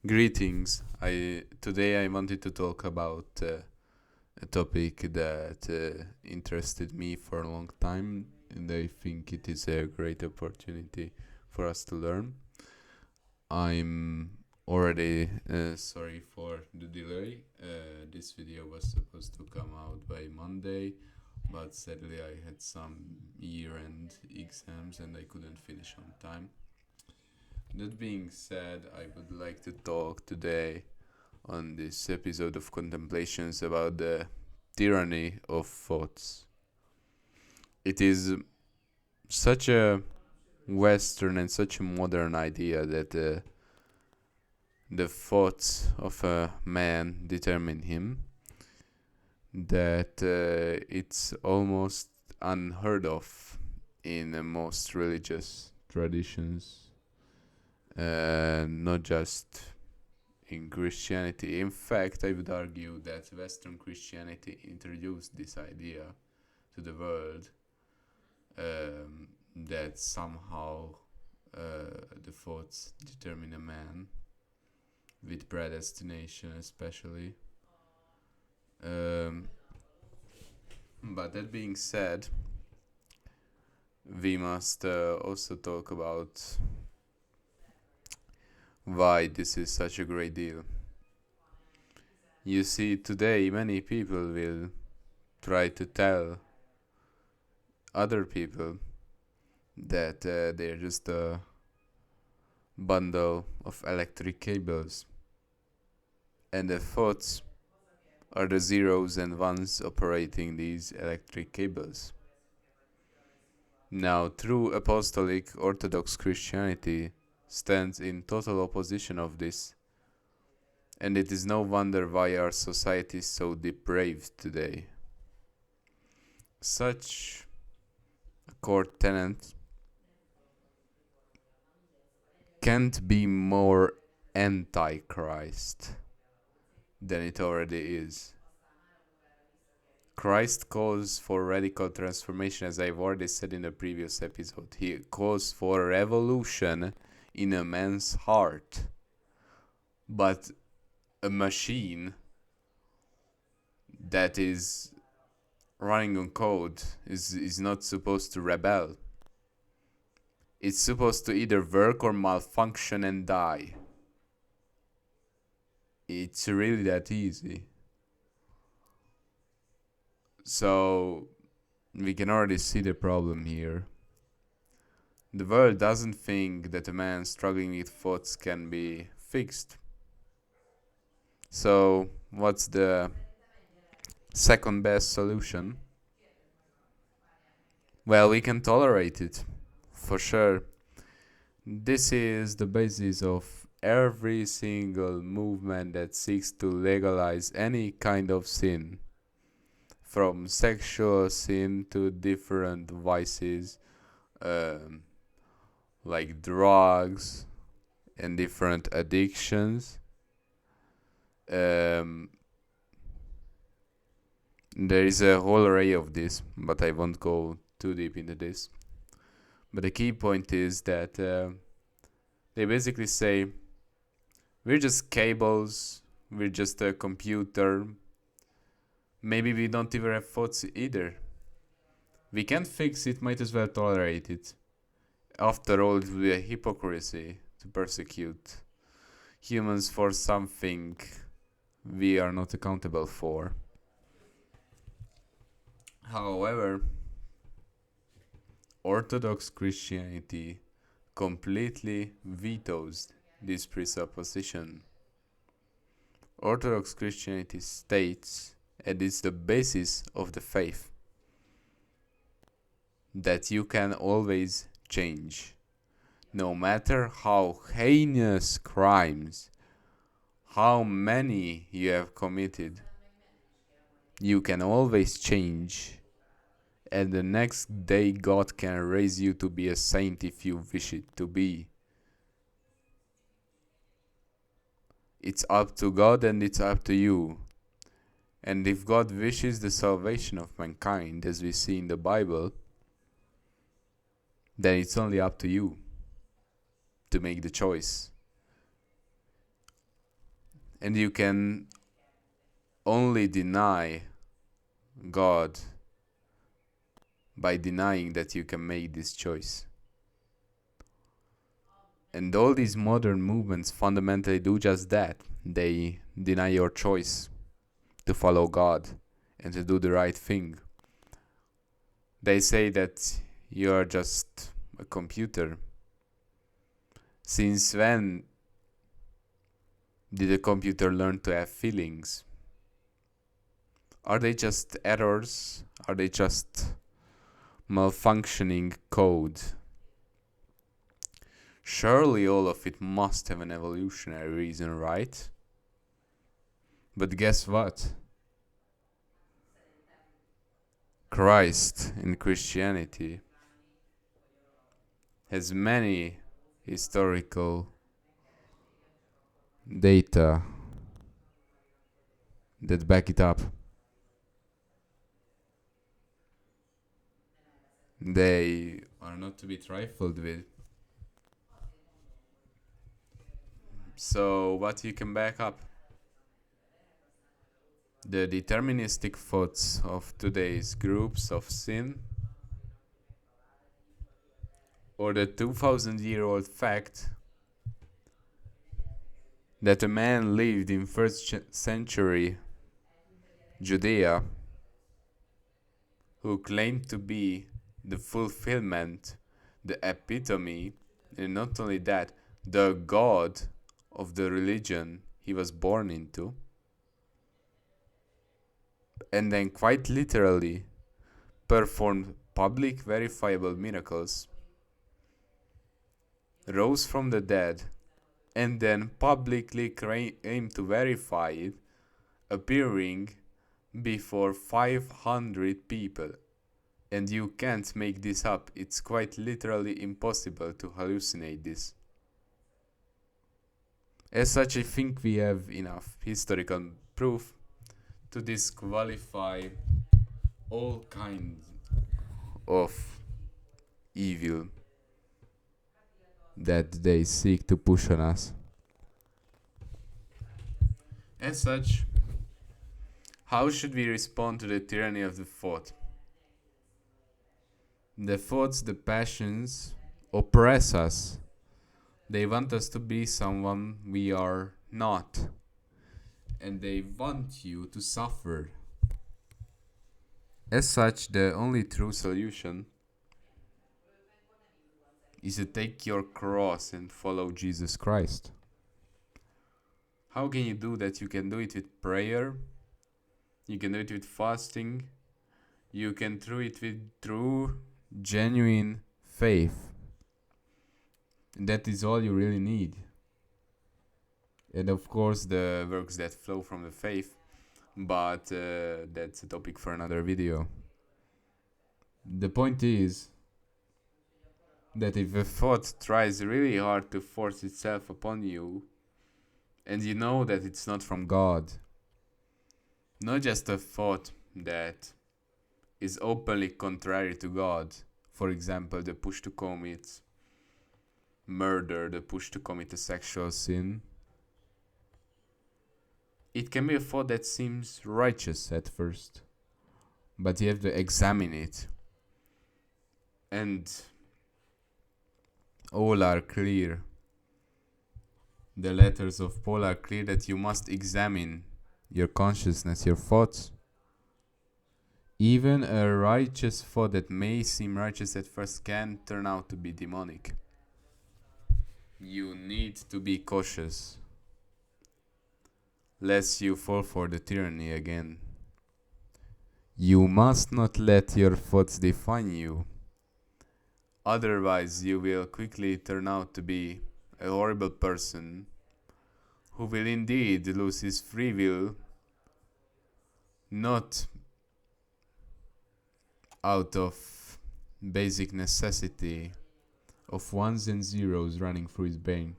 Greetings. Today I wanted to talk about a topic that interested me for a long time, and I think it is a great opportunity for us to learn. I'm already sorry for the delay. This video was supposed to come out by Monday, but sadly I had some year-end exams and I couldn't finish on time. That being said, I would like to talk today on this episode of Contemplations about the tyranny of thoughts. It is such a Western and such a modern idea that the thoughts of a man determine him, that it's almost unheard of in most religious traditions, not just in Christianity. In fact, I would argue that Western Christianity introduced this idea to the world, that somehow the thoughts determine a man, with predestination especially. But that being said, we must also talk about why this is such a great deal. You see, today many people will try to tell other people that they're just a bundle of electric cables, and the thoughts are the zeros and ones operating these electric cables. Now, true apostolic Orthodox Christianity stands in total opposition of this, and it is no wonder why our society is so depraved today. Such a core tenet can't be more anti-Christ than it already is. Christ calls for radical transformation, as I've already said in the previous episode. He calls for a revolution in a man's heart. But a machine that is running on code is not supposed to rebel. It's supposed to either work or malfunction and die. It's really that easy. So we can already see the problem here. The world doesn't think that a man struggling with thoughts can be fixed. So what's the second best solution? Well, we can tolerate it, for sure. This is the basis of every single movement that seeks to legalize any kind of sin, from sexual sin to different vices, like drugs and different addictions. There is a whole array of this, but I won't go too deep into this. But the key point is that they basically say, we're just cables, we're just a computer. Maybe we don't even have thoughts either. We can't fix it, might as well tolerate it. After all, it would be a hypocrisy to persecute humans for something we are not accountable for. However, Orthodox Christianity completely vetoes this presupposition. Orthodox Christianity states, and it's the basis of the faith, that you can always change. No matter how heinous crimes, how many you have committed, you can always change. And the next day God can raise you to be a saint if you wish it to be. It's up to God and it's up to you. And if God wishes the salvation of mankind, as we see in the Bible, then it's only up to you to make the choice. And you can only deny God by denying that you can make this choice. And all these modern movements fundamentally do just that. They deny your choice to follow God and to do the right thing. They say that you are just a computer. Since when did a computer learn to have feelings? Are they just errors? Are they just malfunctioning code? Surely all of it must have an evolutionary reason, right? But guess what? Christ in Christianity has many historical data that back it up. They are not to be trifled with. So what you can back up? The deterministic thoughts of today's groups of sin, or the 2000-year-old fact that a man lived in first century Judea who claimed to be the fulfillment, the epitome, and not only that, the God of the religion he was born into, and then quite literally performed public verifiable miracles, rose from the dead, and then publicly aimed to verify it, appearing before 500 people. And you can't make this up. It's quite literally impossible to hallucinate this. As such, I think we have enough historical proof to disqualify all kinds of evil that they seek to push on us. As such, how should we respond to the tyranny of the thought? The thoughts, the passions oppress us. They want us to be someone we are not. And they want you to suffer. As such, the only true solution is to take your cross and follow Jesus Christ. How can you do that? You can do it with prayer. You can do it with fasting. You can do it with true, genuine faith. And that is all you really need. And of course, the works that flow from the faith. But that's a topic for another video. The point is that if a thought tries really hard to force itself upon you, and you know that it's not from God, not just a thought that is openly contrary to God, for example, the push to commit murder, the push to commit a sexual sin, it can be a thought that seems righteous at first, but you have to examine it. And all are clear. The letters of Paul are clear that you must examine your consciousness, your thoughts. Even a righteous thought that may seem righteous at first can turn out to be demonic. You need to be cautious, lest you fall for the tyranny again. You must not let your thoughts define you. Otherwise, you will quickly turn out to be a horrible person who will indeed lose his free will, not out of basic necessity of ones and zeros running through his brain,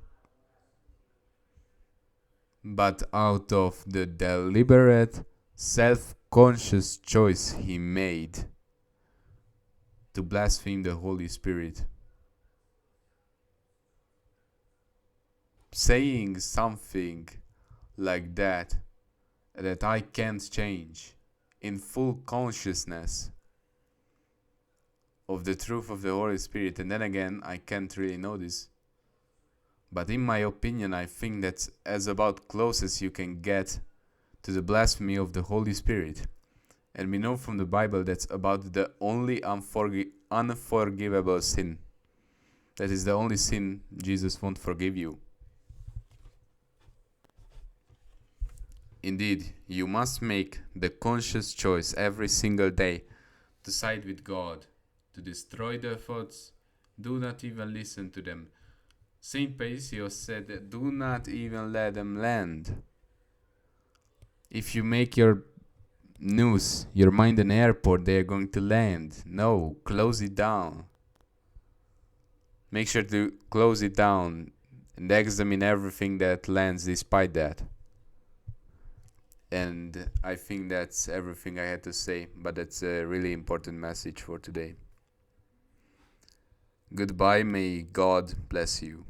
but out of the deliberate, self-conscious choice he made to blaspheme the Holy Spirit. Saying something like that I can't change, in full consciousness of the truth of the Holy Spirit. And then again, I can't really know this, but in my opinion, I think that's as about close as you can get to the blasphemy of the Holy Spirit. And we know from the Bible that's about the only unforgivable sin. That is the only sin Jesus won't forgive you. Indeed, you must make the conscious choice every single day to side with God, to destroy their thoughts. Do not even listen to them. Saint Paisios said that do not even let them land. If you make your mind an airport, they are going to land. No, close it down. Make sure to close it down and examine everything that lands despite that. And I think that's everything I had to say, but that's a really important message for today. Goodbye, may God bless you.